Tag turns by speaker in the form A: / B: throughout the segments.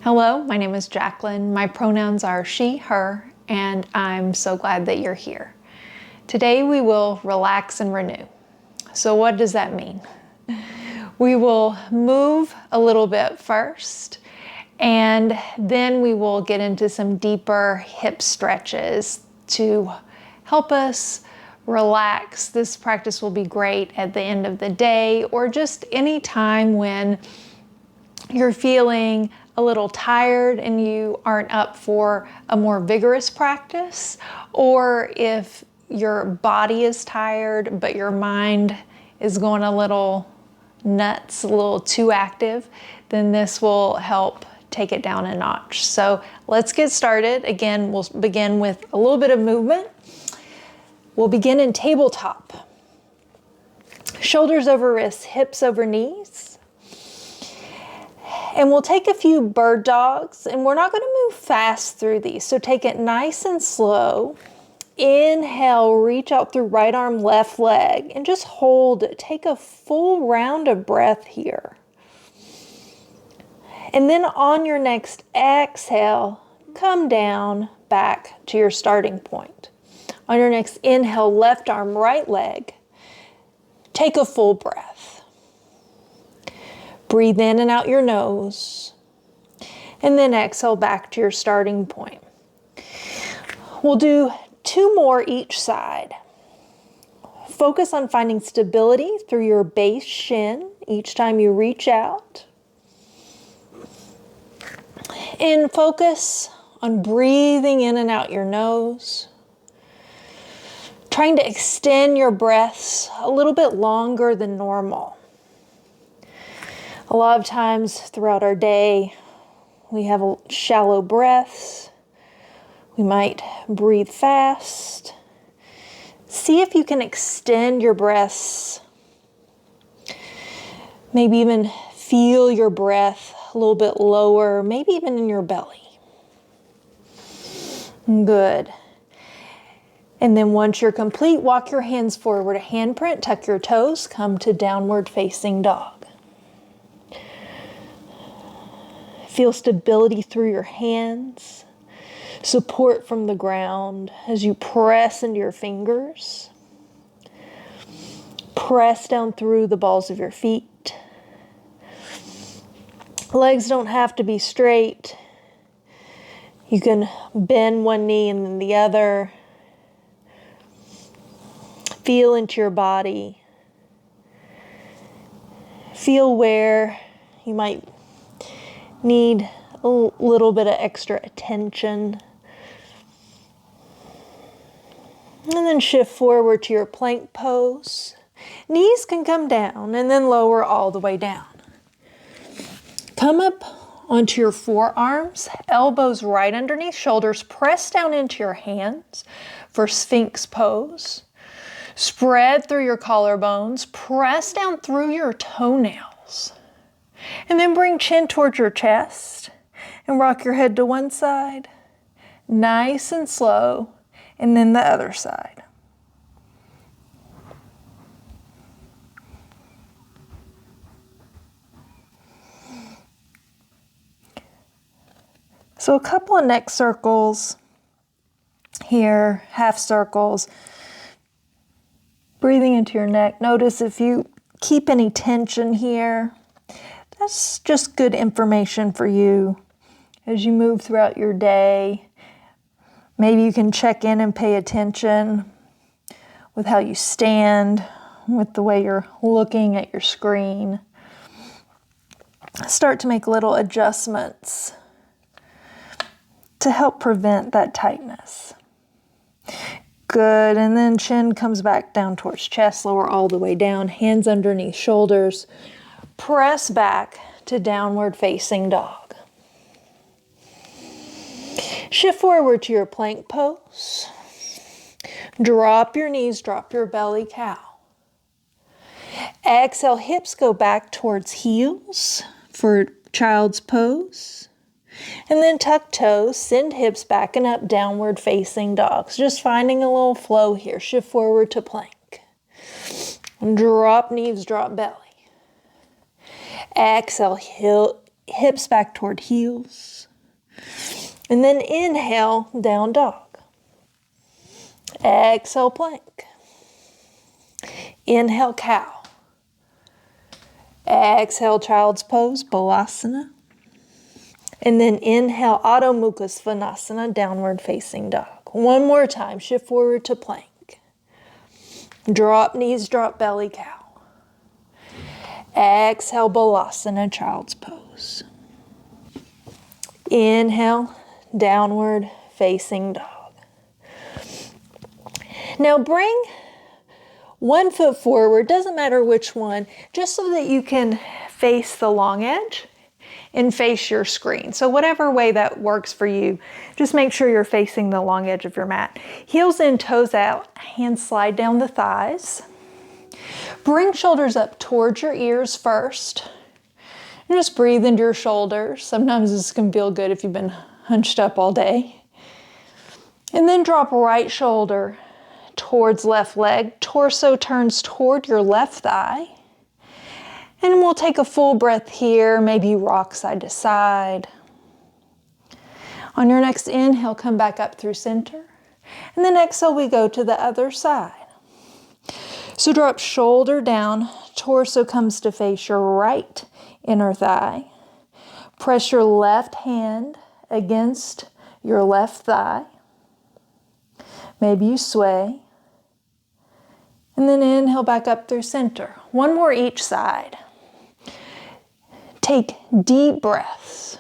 A: Hello, my name is Jacqueline. My pronouns are she, her, and I'm so glad that you're here. Today we will relax and renew. So what does that mean? We will move a little bit first, and then we will get into some deeper hip stretches to help us relax. This practice will be great at the end of the day or just any time when you're feeling a little tired and you aren't up for a more vigorous practice, or if your body is tired but your mind is going a little nuts, a little too active, then this will help take it down a notch. So let's get started. Again, we'll begin with a little bit of movement. We'll begin in tabletop. Shoulders over wrists, hips over knees. And we'll take a few bird dogs, and we're not going to move fast through these. So take it nice and slow. Inhale, reach out through right arm, left leg, and just hold it. Take a full round of breath here. And then on your next exhale, come down back to your starting point. On your next inhale, left arm, right leg. Take a full breath. Breathe in and out your nose, and then exhale back to your starting point. We'll do 2 more each side. Focus on finding stability through your base shin each time you reach out. And focus on breathing in and out your nose. Trying to extend your breaths a little bit longer than normal. A lot of times throughout our day, we have shallow breaths. We might breathe fast. See if you can extend your breaths. Maybe even feel your breath a little bit lower, maybe even in your belly. Good. And then once you're complete, walk your hands forward, a handprint, tuck your toes, come to downward facing dog. Feel stability through your hands, support from the ground as you press into your fingers. Press down through the balls of your feet. Legs don't have to be straight. You can bend one knee and then the other. Feel into your body. Feel where you might need a little bit of extra attention. And then shift forward to your plank pose. Knees can come down and then lower all the way down. Come up onto your forearms, elbows right underneath shoulders. Press down into your hands for Sphinx pose. Spread through your collarbones. Press down through your toenails. And then bring chin towards your chest and rock your head to one side, nice and slow, and then the other side. So a couple of neck circles here, half circles. Breathing into your neck. Notice if you keep any tension here. That's just good information for you as you move throughout your day. Maybe you can check in and pay attention with how you stand, with the way you're looking at your screen. Start to make little adjustments to help prevent that tightness. Good, and then chin comes back down towards chest, lower all the way down, hands underneath shoulders. Press back to downward facing dog. Shift forward to your plank pose. Drop your knees, drop your belly, cow. Exhale, hips go back towards heels for child's pose. And then tuck toes, send hips back and up, downward facing dog. So just finding a little flow here. Shift forward to plank. Drop knees, drop belly. Exhale,
B: hips back toward heels. And then inhale, down dog. Exhale, plank. Inhale, cow. Exhale, child's pose, balasana. And then inhale, Adho Mukha Svanasana, downward facing dog. One more time, shift forward to plank. Drop knees, drop belly, cow. Exhale, balasana, child's pose. Inhale, downward facing dog. Now bring one foot forward, doesn't matter which one, just so that you can face the long edge and face your screen. So whatever way that works for you, just make sure you're facing the long edge of your mat. Heels in, toes out, hands slide down the thighs. Bring shoulders up towards your ears first. And just breathe into your shoulders. Sometimes this can feel good if you've been hunched up all day. And then drop right shoulder towards left leg. Torso turns toward your left thigh. And we'll take a full breath here, maybe rock side to side. On your next inhale, come back up through center. And then exhale, we go to the other side. So drop shoulder down, torso comes to face your right inner thigh. Press your left hand against your left thigh. Maybe you sway. And then inhale back up through center. One more each side. Take deep breaths.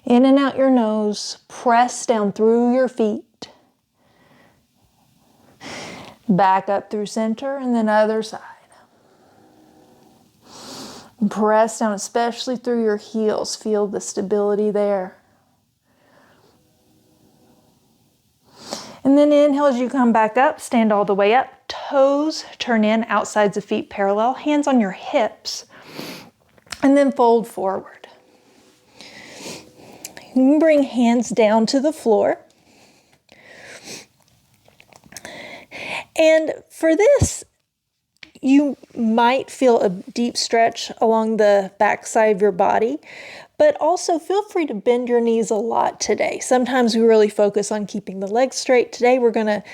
B: In and out your nose. Press down through your feet. Back up through center and then other side. Press down, especially through your heels. Feel the stability there. And then inhale as you come back up, stand all the way up. Toes turn in, outsides of feet parallel. Hands on your hips. And then fold forward. You can bring hands down to the floor. And for this, you might feel a deep stretch along the back side of your body, but also feel free to bend your knees a lot today. Sometimes we really focus on keeping the legs straight. Today we're going to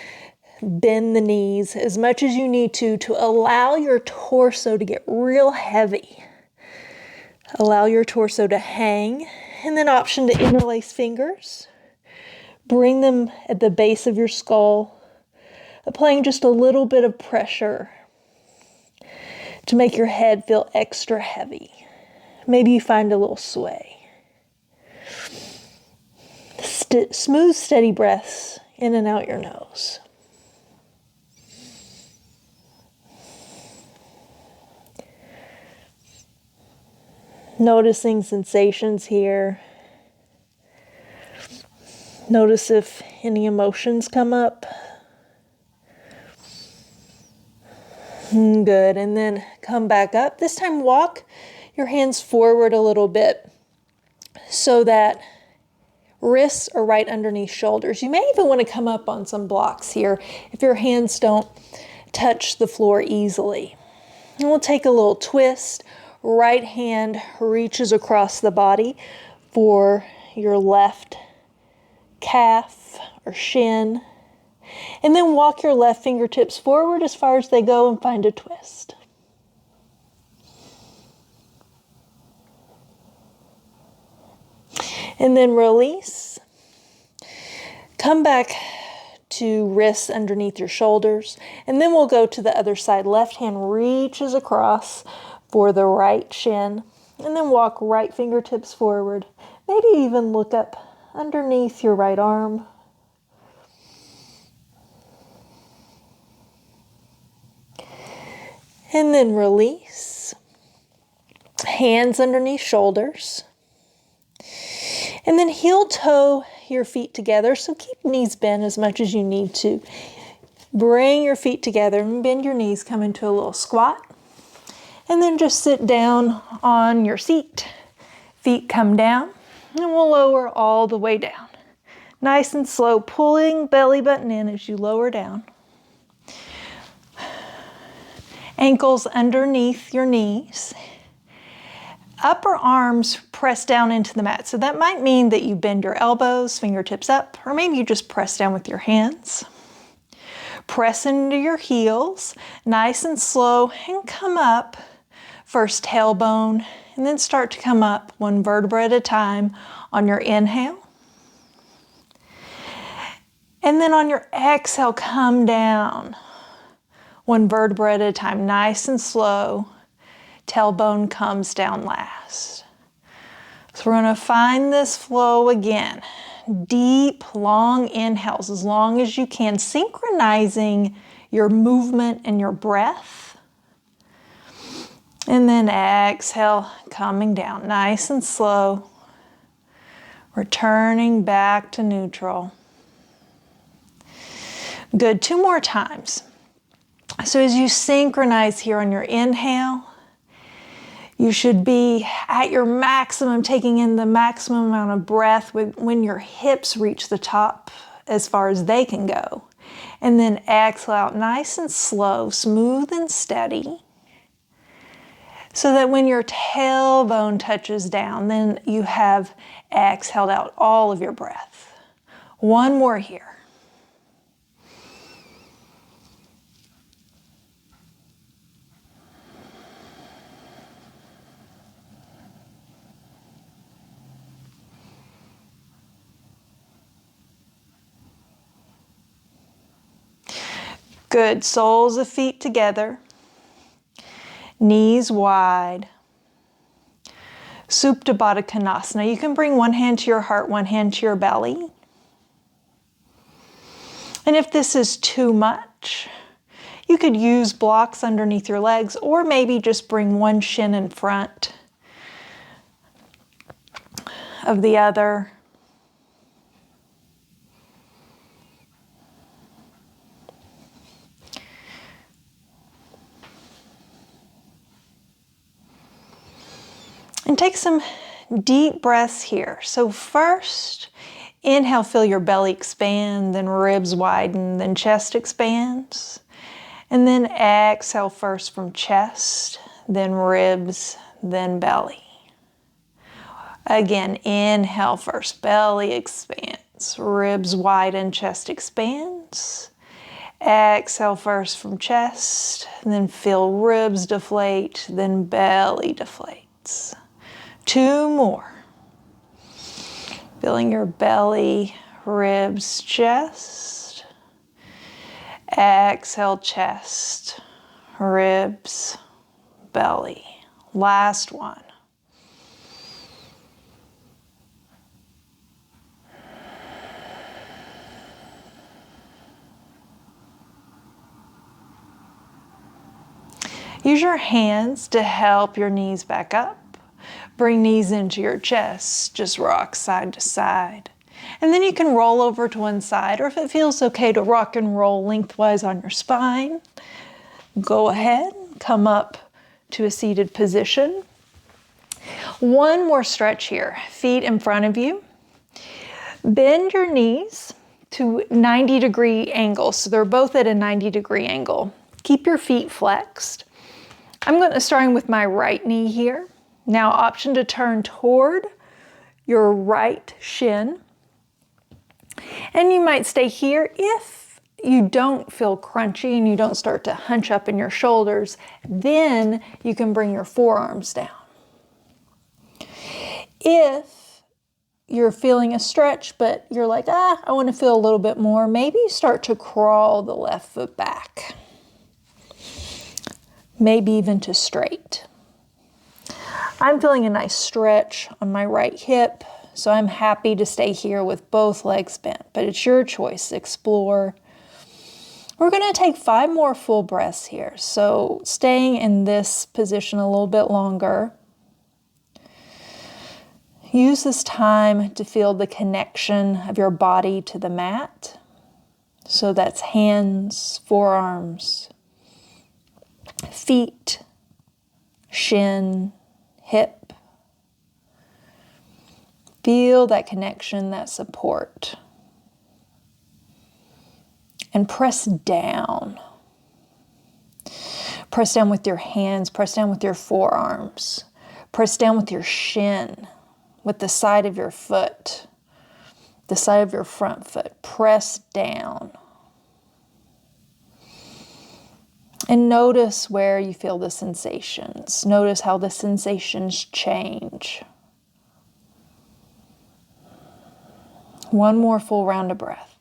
B: bend the knees as much as you need to allow your torso to get real heavy. Allow your torso to hang, and then option to interlace fingers. Bring them at the base of your skull, applying just a little bit of pressure to make your head feel extra heavy. Maybe you find a little sway. Smooth, steady breaths in and out your nose. Noticing sensations here. Notice if any emotions come up. Good, and then come back up. This time walk your hands forward a little bit so that wrists are right underneath shoulders. You may even want to come up on some blocks here if your hands don't touch the floor easily. And we'll take a little twist. Right hand reaches across the body for your left calf or shin. And then walk your left fingertips forward as far as they go and find a twist. And then release. Come back to wrists underneath your shoulders. And then we'll go to the other side. Left hand reaches across for the right shin. And then walk right fingertips forward. Maybe even look up underneath your right arm. And then release. Hands underneath shoulders. And then heel toe your feet together. So keep knees bent as much as you need to. Bring your feet together and bend your knees. Come into a little squat. And then just sit down on your seat. Feet come down. And we'll lower all the way down. Nice and slow, pulling belly button in as you lower down. Ankles underneath your knees. Upper arms press down into the mat. So that might mean that you bend your elbows, fingertips up, or maybe you just press down with your hands. Press into your heels, nice and slow, and come up. First tailbone, and then start to come up one vertebra at a time on your inhale. And then on your exhale, come down one vertebra at a time, nice and slow. Tailbone comes down last. So we're going to find this flow again. Deep, long inhales as long as you can, synchronizing your movement and your breath. And then exhale, coming down nice and slow. Returning back to neutral. Good, 2 more times. So as you synchronize here on your inhale, you should be at your maximum, taking in the maximum amount of breath when your hips reach the top as far as they can go. And then exhale out nice and slow, smooth and steady. So that when your tailbone touches down, then you have exhaled out all of your breath. 1 more here. Good, soles of feet together, knees wide. Supta Baddha Konasana. You can bring one hand to your heart, one hand to your belly. And if this is too much, you could use blocks underneath your legs, or maybe just bring one shin in front of the other. And take some deep breaths here. So first, inhale, feel your belly expand, then ribs widen, then chest expands. And then exhale first from chest, then ribs, then belly. Again, inhale first, belly expands, ribs widen, chest expands. Exhale first from chest, then feel ribs deflate, then belly deflates. 2 more. Feeling your belly, ribs, chest. Exhale, chest, ribs, belly. Last one. Use your hands to help your knees back up. Bring knees into your chest, just rock side to side. And then you can roll over to one side, or if it feels okay to rock and roll lengthwise on your spine, go ahead, come up to a seated position. 1 more stretch here, feet in front of you. Bend your knees to 90-degree angles, so they're both at a 90-degree angle. Keep your feet flexed. I'm going to start with my right knee here. Now option to turn toward your right shin. And you might stay here if you don't feel crunchy and you don't start to hunch up in your shoulders. Then you can bring your forearms down. If you're feeling a stretch, but you're like, I want to feel a little bit more, maybe you start to crawl the left foot back. Maybe even to straight. I'm feeling a nice stretch on my right hip, so I'm happy to stay here with both legs bent, but it's your choice. Explore. We're going to take 5 more full breaths here, so staying in this position a little bit longer. Use this time to feel the connection of your body to the mat. So that's hands, forearms, feet, shin, hip. Feel that connection, that support. And press down. Press down with your hands, press down with your forearms. Press down with your shin, with the side of your foot, the side of your front foot. Press down. And notice where you feel the sensations. Notice how the sensations change. One more full round of breath.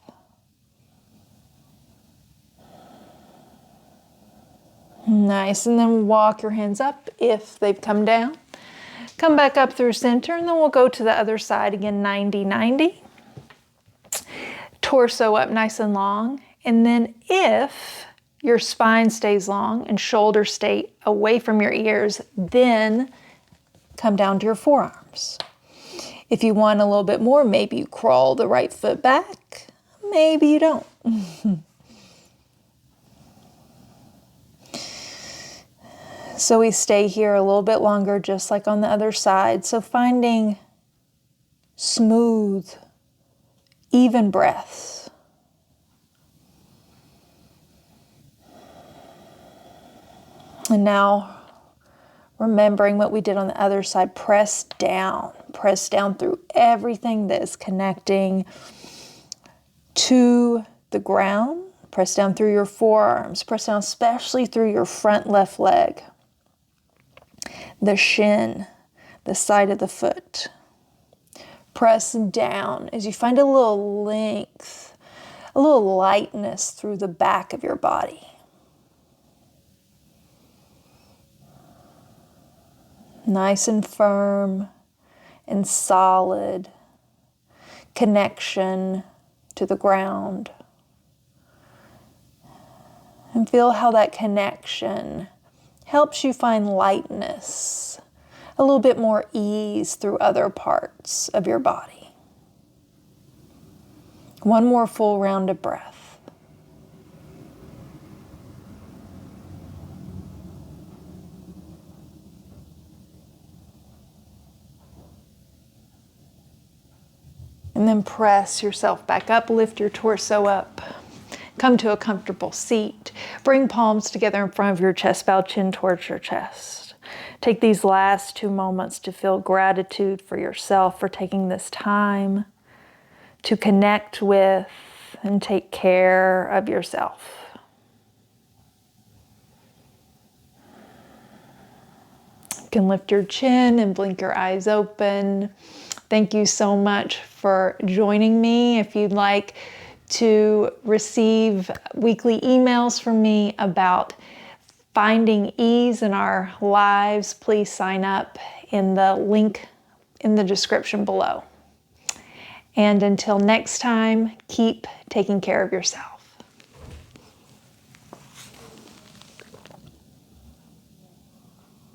B: Nice, and then walk your hands up if they've come down. Come back up through center, and then we'll go to the other side again, 90-90. Torso up nice and long, and then if your spine stays long and shoulders stay away from your ears, then come down to your forearms. If you want a little bit more, maybe you crawl the right foot back, maybe you don't. So we stay here a little bit longer, just like on the other side. So finding smooth, even breaths. And now, remembering what we did on the other side, press down through everything that is connecting to the ground. Press down through your forearms. Press down especially through your front left leg. The shin, the side of the foot. Press down as you find a little length, a little lightness through the back of your body. Nice and firm and solid connection to the ground. And feel how that connection helps you find lightness, a little bit more ease through other parts of your body. One more full round of breath. And then press yourself back up, lift your torso up. Come to a comfortable seat. Bring palms together in front of your chest, bow chin towards your chest. Take these last 2 moments to feel gratitude for yourself for taking this time to connect with and take care of yourself. You can lift your chin and blink your eyes open. Thank you so much for joining me. If you'd like to receive weekly emails from me about finding ease in our lives, please sign up in the link in the description below. And until next time, keep taking care of yourself.